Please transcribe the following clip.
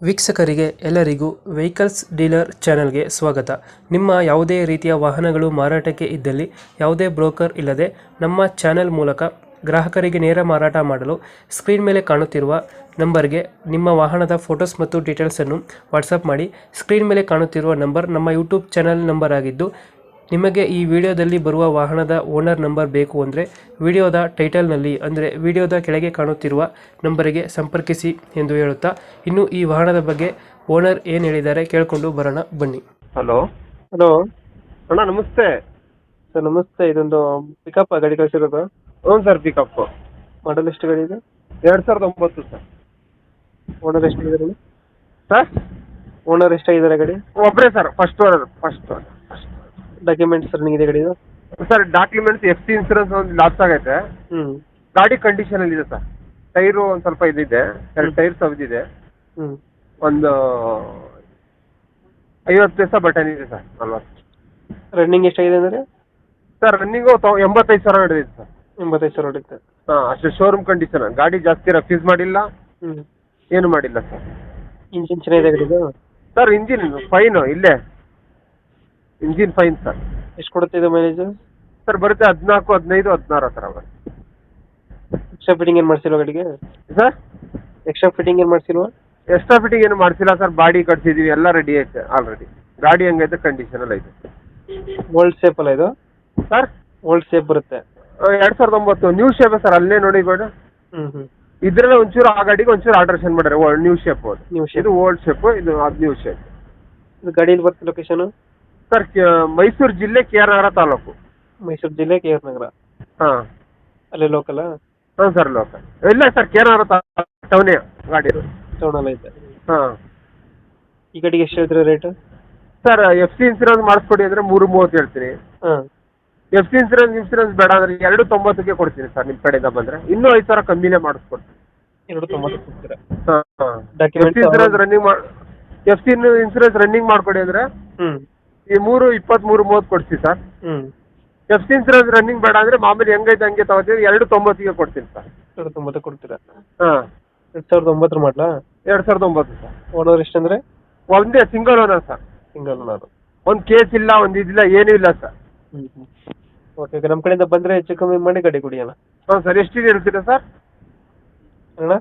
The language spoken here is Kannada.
ವೀಕ್ಷಕರಿಗೆ ಎಲ್ಲರಿಗೂ ವೆಹಿಕಲ್ಸ್ ಡೀಲರ್ ಚಾನೆಲ್ಗೆ ಸ್ವಾಗತ. ನಿಮ್ಮ ಯಾವುದೇ ರೀತಿಯ ವಾಹನಗಳು ಮಾರಾಟಕ್ಕೆ ಇದ್ದಲ್ಲಿ ಯಾವುದೇ ಬ್ರೋಕರ್ ಇಲ್ಲದೆ ನಮ್ಮ ಚಾನೆಲ್ ಮೂಲಕ ಗ್ರಾಹಕರಿಗೆ ನೇರ ಮಾರಾಟ ಮಾಡಲು ಸ್ಕ್ರೀನ್ ಮೇಲೆ ಕಾಣುತ್ತಿರುವ ನಂಬರ್ಗೆ ನಿಮ್ಮ ವಾಹನದ ಫೋಟೋಸ್ ಮತ್ತು ಡೀಟೇಲ್ಸನ್ನು ವಾಟ್ಸಪ್ ಮಾಡಿ. ಸ್ಕ್ರೀನ್ ಮೇಲೆ ಕಾಣುತ್ತಿರುವ ನಂಬರ್ ನಮ್ಮ ಯೂಟ್ಯೂಬ್ ಚಾನೆಲ್ ನಂಬರ್ ಆಗಿದ್ದು, ನಿಮಗೆ ಈ ವಿಡಿಯೋದಲ್ಲಿ ಬರುವ ವಾಹನದ ಓನರ್ ನಂಬರ್ ಬೇಕು ಅಂದರೆ ವಿಡಿಯೋದ ಟೈಟಲ್ನಲ್ಲಿ ಅಂದರೆ ವಿಡಿಯೋದ ಕೆಳಗೆ ಕಾಣುತ್ತಿರುವ ನಂಬರಿಗೆ ಸಂಪರ್ಕಿಸಿ ಎಂದು ಹೇಳುತ್ತಾ, ಇನ್ನು ಈ ವಾಹನದ ಬಗ್ಗೆ ಓನರ್ ಏನು ಹೇಳಿದ್ದಾರೆ ಕೇಳಿಕೊಂಡು ಬರೋಣ ಬನ್ನಿ. ಹಲೋ ಹಲೋ ಅಣ್ಣ, ನಮಸ್ತೆ. ಸರ್ ನಮಸ್ತೆ. ಇದೊಂದು ಪಿಕಪ್ ಗಾಡಿ ಕಳಿಸಿರೋದು. ಹ್ಞೂ ಸರ್, ಪಿಕಪ್ ಮಾಡಲ್ ಎಷ್ಟು ಗಾಡಿ ಇದೆ? 2009 ಸರ್. ಓನರ್ ಎಷ್ಟಾಗಿದ್ದಾರೆ? ಸರ್ ಓನರ್ ಎಷ್ಟಾಗಿದ್ದಾರೆ ಗಾಡಿ? ಒಬ್ಬರೇ sir, first owner. Documents running ಇದೆ ಗಾಡಿದು? ಸರ್ ಡಾಕ್ಯುಮೆಂಟ್ಸ್ FC ಇನ್ಸೂರೆನ್ಸ್ ಒಂದು ಲಾಸ್ ಆಗೈತೆ. ಹ್ಞೂ ಗಾಡಿ ಕಂಡೀಷನಲ್ಲಿ ಇದೆ ಸರ್. ಟೈರು ಒಂದು ಸ್ವಲ್ಪ ಇದಿದೆ, 2 ಟೈರ್ ಸವಿದಿದೆ. ಹ್ಞೂ ಒಂದು 50 ಪೈಸಾ ಬಟನ್ ಇದೆ ಸರ್. 40 ರನ್ನಿಂಗ್ ಎಷ್ಟಾಗಿದೆ ಅಂದರೆ? ಸರ್ ರನ್ನಿಂಗು 85,000 ನಡೆದಿದೆ ಸರ್. 85,000 ಹೊಡಿತೆ. ಹಾಂ, ಅಷ್ಟೇ ಶೋರೂಮ್ ಕಂಡೀಷನ್. ಗಾಡಿ ಜಾಸ್ತಿ ರಫೀಸ್ ಮಾಡಿಲ್ಲ, ಹ್ಞೂ ಏನು ಮಾಡಿಲ್ಲ ಸರ್. ಇಂಜಿನ್ ಚೆನ್ನಾಗಿದೆ ಗಾಡಿದು? ಸರ್ ಇಂಜಿನ್ ಫೈನು, ಇಲ್ಲೇ ಇಂಜಿನ್ ಫೈನ್ ಸರ್. ಎಷ್ಟು ಕೊಡುತ್ತೆ ಇದು ಮೈಲೇಜು? ಸರ್ ಬರುತ್ತೆ 14, 15, 16 ಆ ಥರ ಬರುತ್ತೆ. ಎಕ್ಸ್ಟ್ರಾ ಫಿಟ್ಟಿಂಗ್ ಏನು ಮಾಡಿಸಿಲ್ವ ಗಾಡಿಗೆ? ಸರ್ ಎಕ್ಸ್ಟ್ರಾ ಫಿಟ್ಟಿಂಗ್ ಏನು ಮಾಡಿಸಿಲ್ವಾ? ಎಕ್ಸ್ಟ್ರಾ ಫಿಟ್ಟಿಂಗ್ ಏನು ಮಾಡಿಸಿಲ್ಲ ಸರ್. ಬಾಡಿ ಕಟ್ಸಿದೀವಿ, ಎಲ್ಲ ರೆಡಿ ಐತೆ ಆಲ್ರೆಡಿ. ಗಾಡಿ ಹೆಂಗೈತೆ ಕಂಡೀಷನಲ್ಲಿ ಐತೆ ಓಲ್ಡ್ ಶೇಪ್ ಅಲ್ಲ ಇದು? ಸರ್ ಓಲ್ಡ್ ಶೇಪ್ ಬರುತ್ತೆ. 2009 ನ್ಯೂ ಶೇಪ್ ಸರ್. ಅಲ್ಲೇ ನೋಡಿ ಬೇಡ, ಹ್ಞೂ ಇದ್ರಲ್ಲೇ ಒಂಚೂರು ಆ ಗಾಡಿಗೆ ಒಂಚೂರು ಆಲ್ಟ್ರೇಷನ್ ಮಾಡ್ಯಾರೆ. ನ್ಯೂ ಶೇಪ್ ಅದು. New shape. ಇದು ಓಲ್ಡ್ ಶೇಪ್, ಇದು ಅದು ನ್ಯೂ ಶೇಪ್. ಇದು ಗಾಡಿಯಲ್ಲಿ ಬರುತ್ತೆ ಲೊಕೇಶನು? ಸರ್ ಮೈಸೂರು ಜಿಲ್ಲೆ KR ನಗರ ತಾಲೂಕು. ಮೈಸೂರು ಜಿಲ್ಲೆ KR ನಗರ. ಹಾಂ ಅಲ್ಲೇ ಲೋಕಲಾ? ಹಾಂ ಸರ್, ಲೋಕಲ್. ಇಲ್ಲ ಸರ್, KR ನಗರ ಟೌನೇ ಗಾಡಿ. ಟೌನಲ್ಲಿ ಐತೆ. ಹಾಂ. ಈ ಗಾಡಿಗೆ ಎಷ್ಟು ಹೇಳ್ತೀರಾ ರೇಟು? ಸರ್ FC ಇನ್ಸೂರೆನ್ಸ್ ಮಾಡಿಸ್ಕೊಡಿ ಅಂದರೆ 330 ಹೇಳ್ತೀನಿ. ಹಾಂ. FC ಇನ್ಸೂರೆನ್ಸ್ ಬೇಡ ಅಂದರೆ 290ಗೆ ಕೊಡ್ತೀನಿ ಸರ್. ನಿಮ್ಮ ಕಡೆಯಿಂದ ಬಂದರೆ ಇನ್ನೂ 5,000 ಕಮ್ಮಿನೇ ಮಾಡಿಸ್ಕೊಡ್ತೀನಿ. 290 ಕೊಡ್ತೀರಾ? ಹಾಂ ಹಾಂ. Document FC ಇನ್ಸೂರೆನ್ಸ್ ರನ್ನಿಂಗ್ ಮಾಡ್ಕೊಡಿ ಅಂದರೆ ಹ್ಞೂ ಈ 320, 30 ಕೊಡ್ತೀವಿ ಸರ್. ಹ್ಞೂ. FC ಇನ್ಸೂರೆನ್ಸ್ ರನ್ನಿಂಗ್ ಬೇಡ ಅಂದರೆ ಮಾಮೂಲಿ ಹೆಂಗೈತೆ ಹಂಗೆ ತಗೋತೀವಿ. 290ಗೆ ಕೊಡ್ತೀನಿ ಸರ್. 290 ಕೊಡ್ತೀರಾ? ಹಾಂ. 2009 ಮಾಡಲಾ? 2009 ಸರ್. ಓನರ್ ಎಷ್ಟಂದರೆ? ಒಂದೇ single owner sir. Single owner. ಒಂದು ಕೇಸ್ ಇಲ್ಲ, ಒಂದು ಇದಿಲ್ಲ, ಏನೂ ಇಲ್ಲ ಸರ್. ಹ್ಞೂ. Okay okay. ನಮ್ಮ ಕಡೆಯಿಂದ ಬಂದರೆ ಹೆಚ್ಚು ಕಮ್ಮಿ ಮಾಡಿ ಗಾಡಿ ಕೊಡಿ ಅಣ್ಣ. ಹಾಂ ಸರ್. ಎಷ್ಟಿದೆ ಹೇಳ್ತೀರಾ ಸರ್? ಅಣ್ಣ